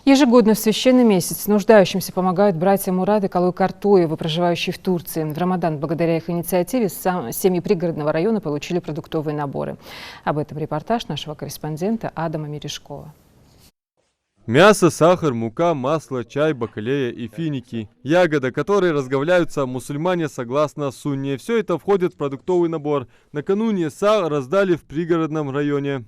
Ежегодно в священный месяц нуждающимся помогают братья Мурат и Калой Картоевы, проживающие в Турции. В Рамадан благодаря их инициативе семьи пригородного района получили продуктовые наборы. Об этом репортаж нашего корреспондента Адама Мережкова. Мясо, сахар, мука, масло, чай, бакалея и финики. Ягода, которой разговляются мусульмане согласно сунне. Все это входит в продуктовый набор. Накануне раздали в пригородном районе.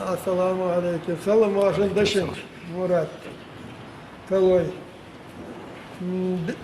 Assalamu alaikum. Salam varsın Murat. Kalay.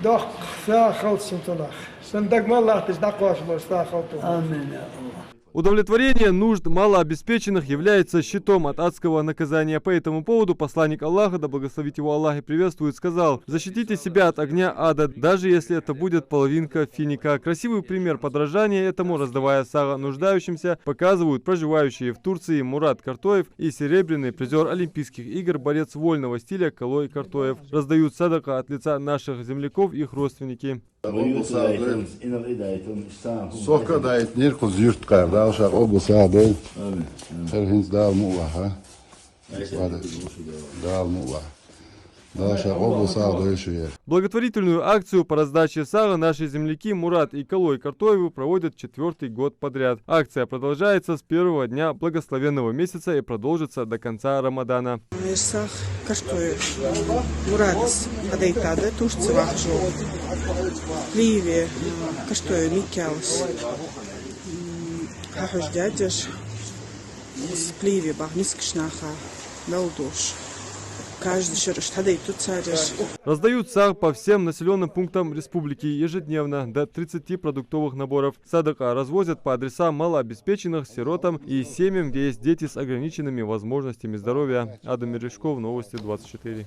Dak sağ sıntılar. Sen dagmallah biz dakvaşlar sağ kaltın. Amin ya Allah. Удовлетворение нужд малообеспеченных является щитом от адского наказания. По этому поводу посланник Аллаха, да благословит его Аллах и приветствует, сказал: защитите себя от огня ада, даже если это будет половинка финика. Красивый пример подражания этому, раздавая сага нуждающимся, показывают проживающие в Турции Мурат Картоев и серебряный призер Олимпийских игр, борец вольного стиля Калой Картоев. Раздают садака от лица наших земляков и их родственники. Sohka da etnir kuz yurt karda uşak obusa değil. Serhins dal muğla. Dal muğla. Благотворительную акцию по раздаче сала наши земляки Мурат и Калой Картоевы проводят 4-й год подряд. Акция продолжается с первого дня благословенного месяца и продолжится до конца Рамадана. Раздают сах по всем населенным пунктам республики ежедневно до 30 продуктовых наборов. Садака развозят по адресам малообеспеченных, сиротам и семьям, где есть дети с ограниченными возможностями здоровья. Адам Мережков, Новости 24.